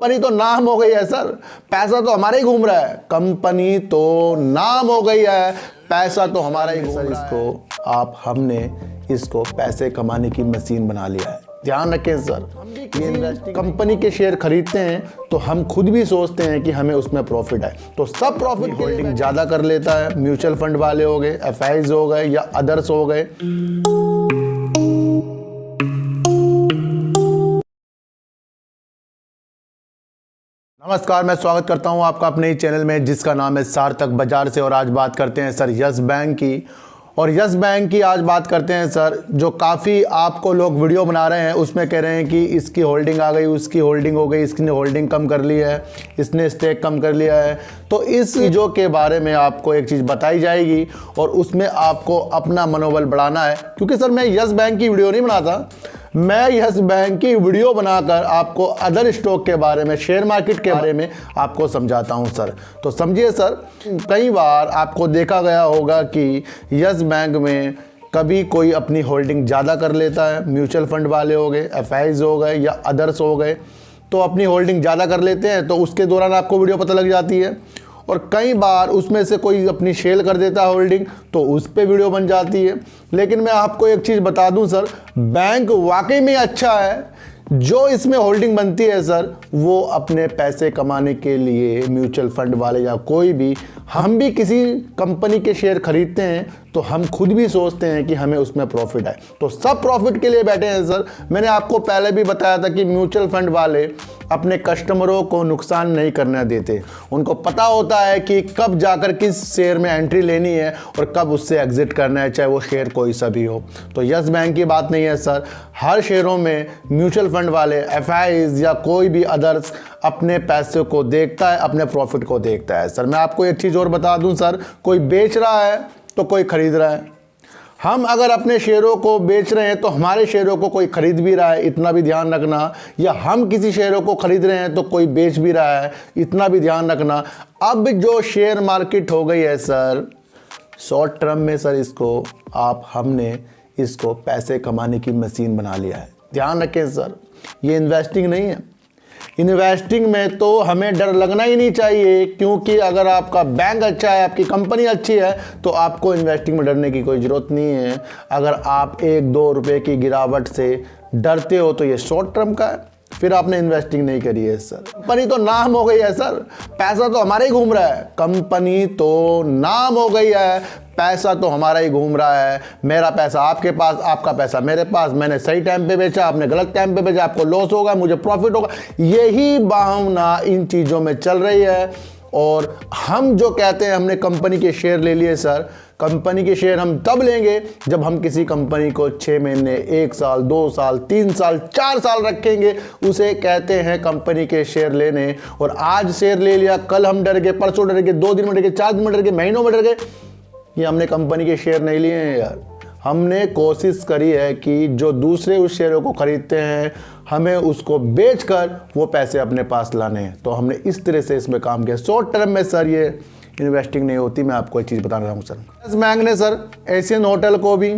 Company तो नाम हो गई है सर, पैसा तो हमारा ही घूम रहा है। कंपनी तो नाम हो गई है, पैसा तो हमारा ही घूम रहा है। हमने इसको पैसे कमाने की मशीन बना लिया है। ध्यान रखें सर, ये कंपनी के शेयर खरीदते हैं तो हम खुद भी सोचते हैं कि हमें उसमें प्रॉफिट है, तो सब प्रॉफिट होल्डिंग ज़्यादा कर लेता है। म्यूचुअल फंड वाले हो गए, एफआईज हो गए या अदर्स हो गए। नमस्कार, मैं स्वागत करता हूं आपका अपने ही चैनल में जिसका नाम है सार्थक बाजार से। और आज बात करते हैं सर यस बैंक की। और यस बैंक की आज बात करते हैं सर, जो काफ़ी आपको लोग वीडियो बना रहे हैं उसमें कह रहे हैं कि इसकी होल्डिंग आ गई, उसकी होल्डिंग हो गई, इसने होल्डिंग कम कर ली है, इसने स्टेक कम कर लिया है। तो इस चीज़ों के बारे में आपको एक चीज़ बताई जाएगी और उसमें आपको अपना मनोबल बढ़ाना है। क्योंकि सर मैं यस बैंक की वीडियो नहीं बनाता, मैं यस बैंक की वीडियो बनाकर आपको अदर स्टॉक के बारे में, शेयर मार्केट के बारे में आपको समझाता हूं सर। तो समझिए सर, कई बार आपको देखा गया होगा कि यस बैंक में कभी कोई अपनी होल्डिंग ज़्यादा कर लेता है। म्यूचुअल फंड वाले हो गए, एफआईज हो गए या अदर्स हो गए, तो अपनी होल्डिंग ज़्यादा कर लेते हैं तो उसके दौरान आपको वीडियो पता लग जाती है। और कई बार उसमें से कोई अपनी सेल कर देता है होल्डिंग, तो उस पर वीडियो बन जाती है। लेकिन मैं आपको एक चीज़ बता दूं सर, बैंक वाकई में अच्छा है। जो इसमें होल्डिंग बनती है सर, वो अपने पैसे कमाने के लिए म्यूचुअल फंड वाले या कोई भी, हम भी किसी कंपनी के शेयर खरीदते हैं तो हम खुद भी सोचते हैं कि हमें उसमें प्रॉफिट है, तो सब प्रॉफिट के लिए बैठे हैं सर। मैंने आपको पहले भी बताया था कि म्यूचुअल फंड वाले अपने कस्टमरों को नुकसान नहीं करने देते। उनको पता होता है कि कब जाकर किस शेयर में एंट्री लेनी है और कब उससे एग्जिट करना है, चाहे वो शेयर कोई सा भी हो। तो यस बैंक की बात नहीं है सर, हर शेयरों में म्यूचुअल फंड वाले, एफआईज या कोई भी अदर्स अपने पैसे को देखता है, अपने प्रॉफिट को देखता है सर। मैं आपको एक चीज़ और बता दूं सर, कोई बेच रहा है तो कोई खरीद रहा है। हम अगर अपने शेयरों को बेच रहे हैं तो हमारे शेयरों को कोई खरीद भी रहा है, इतना भी ध्यान रखना। या हम किसी शेयरों को खरीद रहे हैं तो कोई बेच भी रहा है, इतना भी ध्यान रखना। अब जो शेयर मार्केट हो गई है सर, शॉर्ट टर्म में सर हमने इसको पैसे कमाने की मशीन बना लिया है। ध्यान रखें सर, ये इन्वेस्टिंग नहीं है। इन्वेस्टिंग में तो हमें डर लगना ही नहीं चाहिए, क्योंकि अगर आपका बैंक अच्छा है, आपकी कंपनी अच्छी है, तो आपको इन्वेस्टिंग में डरने की कोई ज़रूरत नहीं है। अगर आप 1-2 रुपए की गिरावट से डरते हो तो ये शॉर्ट टर्म का है, फिर आपने इन्वेस्टिंग नहीं करी है सर। कंपनी तो नाम हो गई है सर, पैसा तो हमारा ही घूम रहा है। कंपनी तो नाम हो गई है, पैसा तो हमारा ही घूम रहा है। मेरा पैसा आपके पास, आपका पैसा मेरे पास। मैंने सही टाइम पे बेचा, आपने गलत टाइम पे बेचा, आपको लॉस होगा, मुझे प्रॉफिट होगा। यही भावना इन चीज़ों में चल रही है। और हम जो कहते हैं हमने कंपनी के शेयर ले लिए सर, कंपनी के शेयर हम तब लेंगे जब हम किसी कंपनी को 6 महीने, 1 साल, 2 साल, 3 साल, 4 साल रखेंगे, उसे कहते हैं कंपनी के शेयर लेने। और आज शेयर ले लिया, कल हम डर गए, परसों डर गए, 2 दिन में डर गए, 4 दिन में डर गए, महीनों में डर गए, ये हमने कंपनी के शेयर नहीं लिए हैं यार। हमने कोशिश करी है कि जो दूसरे उस शेयरों को खरीदते हैं, हमें उसको बेचकर वो पैसे अपने पास लाने हैं। तो हमने इस तरह से इसमें काम किया। शॉर्ट टर्म में सर ये इन्वेस्टिंग नहीं होती। मैं आपको एक चीज़ बता रहा हूँ सर, यस बैंक ने सर एशियन होटल को भी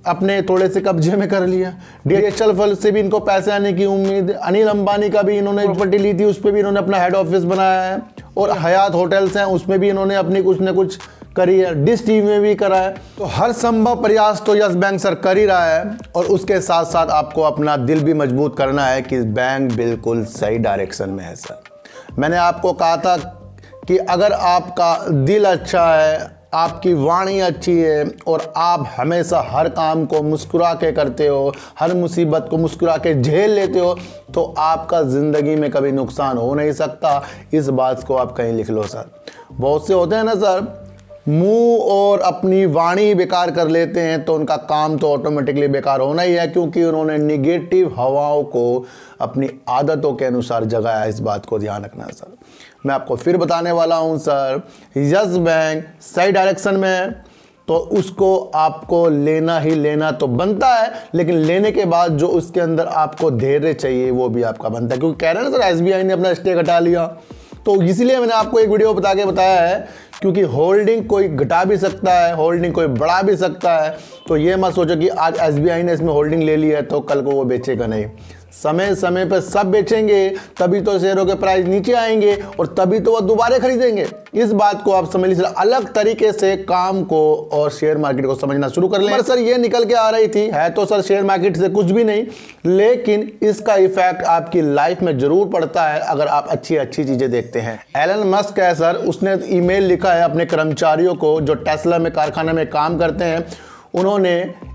अपने थोड़े से कब्जे में कर लिया। DHL फल से भी इनको पैसे आने की उम्मीद। अनिल अंबानी का भी इन्होंने प्रॉपर्टी ली थी, उस पर भी इन्होंने अपना हेड ऑफिस बनाया है। और हयात होटल्स हैं, उसमें भी इन्होंने अपनी कुछ न कुछ करी है। डिश टीवी में भी करा है। तो हर संभव प्रयास तो यस बैंक सर कर ही रहा है। और उसके साथ साथ आपको अपना दिल भी मजबूत करना है कि बैंक बिल्कुल सही डायरेक्शन में है सर। मैंने आपको कहा था कि अगर आपका दिल अच्छा है, आपकी वाणी अच्छी है और आप हमेशा हर काम को मुस्कुरा के करते हो, हर मुसीबत को मुस्कुरा के झेल लेते हो, तो आपका ज़िंदगी में कभी नुकसान हो नहीं सकता। इस बात को आप कहीं लिख लो सर। बहुत से होते हैं ना सर, मुंह और अपनी वाणी बेकार कर लेते हैं तो उनका काम तो ऑटोमेटिकली बेकार होना ही है, क्योंकि उन्होंने निगेटिव हवाओं को अपनी आदतों के अनुसार जगाया। इस बात को ध्यान रखना है सर। मैं आपको फिर बताने वाला हूं सर, यस बैंक सही डायरेक्शन में है तो उसको आपको लेना ही लेना तो बनता है, लेकिन लेने के बाद जो उसके अंदर आपको धैर्य चाहिए वो भी आपका बनता है। क्योंकि कह रहे हैं ना सर, SBI ने अपना स्टेक हटा लिया, तो इसीलिए मैंने आपको एक वीडियो बता के बताया है, क्योंकि होल्डिंग कोई घटा भी सकता है, होल्डिंग कोई बढ़ा भी सकता है। तो ये मत सोचो कि आज SBI ने इसमें होल्डिंग ले ली है तो कल को वो बेचेगा नहीं। समय समय पर सब बेचेंगे, तभी तो शेयरों के प्राइस नीचे आएंगे और तभी तो वह दोबारा खरीदेंगे। इस बात को आप समझ लीजिए, अलग तरीके से काम को और शेयर मार्केट को समझना शुरू कर लें। पर सर ये निकल के आ रही थी, है तो सर शेयर मार्केट से कुछ भी नहीं, लेकिन इसका इफेक्ट आपकी लाइफ में जरूर पड़ता है अगर आप अच्छी अच्छी चीजें देखते हैं। एलन मस्क है सर, उसने ईमेल लिखा है अपने कर्मचारियों को जो टेस्ला में कारखाना में काम करते हैं, उन्होंने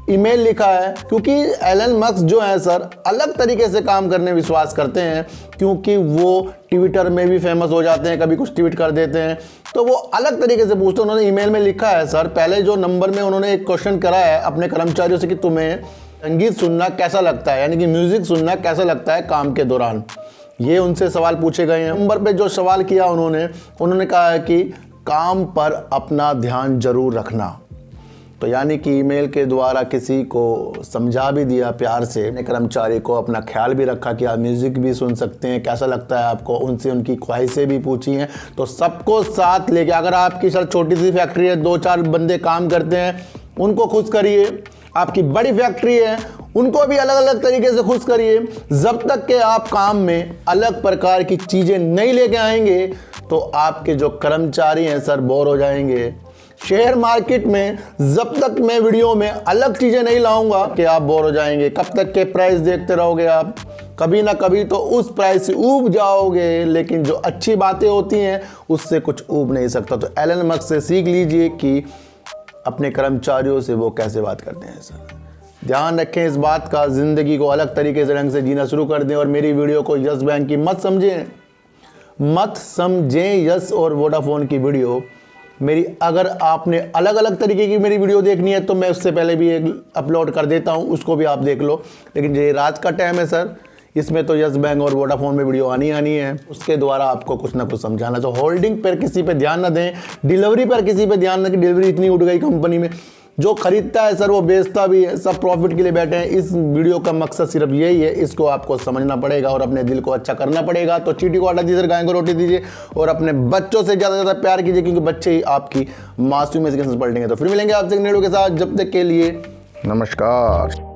ईमेल लिखा है क्योंकि एलन मस्क जो है सर अलग तरीके से काम करने विश्वास करते हैं, क्योंकि वो ट्विटर में भी फेमस हो जाते हैं, कभी कुछ ट्वीट कर देते हैं, तो वो अलग तरीके से पूछते हैं। उन्होंने ईमेल में लिखा है सर, पहले जो नंबर में उन्होंने एक क्वेश्चन करा है अपने कर्मचारियों से कि तुम्हें संगीत सुनना कैसा लगता है, यानी कि म्यूजिक सुनना कैसा लगता है काम के दौरान, ये उनसे सवाल पूछे गए हैं। नंबर पे जो सवाल किया उन्होंने कहा है कि काम पर अपना ध्यान जरूर रखना। तो यानी कि ईमेल के द्वारा किसी को समझा भी दिया प्यार से, अपने कर्मचारी को अपना ख्याल भी रखा कि आप म्यूज़िक भी सुन सकते हैं, कैसा लगता है आपको, उनसे उनकी ख्वाहिशें भी पूछी हैं। तो सबको साथ लेके, अगर आपकी सर छोटी सी फैक्ट्री है, 2-4 बंदे काम करते हैं, उनको खुश करिए। आपकी बड़ी फैक्ट्री है, उनको भी अलग अलग तरीके से खुश करिए। जब तक कि आप काम में अलग प्रकार की चीज़ें नहीं लेके आएंगे तो आपके जो कर्मचारी हैं सर बोर हो जाएंगे। शेयर मार्केट में जब तक मैं वीडियो में अलग चीजें नहीं लाऊंगा कि आप बोर हो जाएंगे। कब तक के प्राइस देखते रहोगे आप, कभी ना कभी तो उस प्राइस से ऊब जाओगे, लेकिन जो अच्छी बातें होती हैं उससे कुछ ऊब नहीं सकता। तो एलन मस्क से सीख लीजिए कि अपने कर्मचारियों से वो कैसे बात करते हैं सर। ध्यान रखें इस बात का, जिंदगी को अलग तरीके से ढंग से जीना शुरू कर दें। और मेरी वीडियो को यस बैंक की मत समझें यस और वोडाफोन की वीडियो मेरी, अगर आपने अलग अलग तरीके की मेरी वीडियो देखनी है तो मैं उससे पहले भी एक अपलोड कर देता हूं, उसको भी आप देख लो। लेकिन ये रात का टाइम है सर, इसमें तो यस बैंक और वोडाफोन में वीडियो आनी है, उसके द्वारा आपको कुछ ना कुछ समझाना। तो होल्डिंग पर किसी पे ध्यान ना दें, डिलीवरी पर किसी पे ध्यान ना कि डिलीवरी इतनी उठ गई कंपनी में। जो खरीदता है सर वो बेचता भी है, सब प्रॉफिट के लिए बैठे हैं। इस वीडियो का मकसद सिर्फ यही है, इसको आपको समझना पड़ेगा और अपने दिल को अच्छा करना पड़ेगा। तो चींटी को आटा दीजिए, गाय को रोटी दीजिए और अपने बच्चों से ज़्यादा प्यार कीजिए, क्योंकि बच्चे ही आपकी मासूमियत से पलटेंगे। तो फिर मिलेंगे आपसे एक वीडियो के साथ, जब तक के लिए नमस्कार।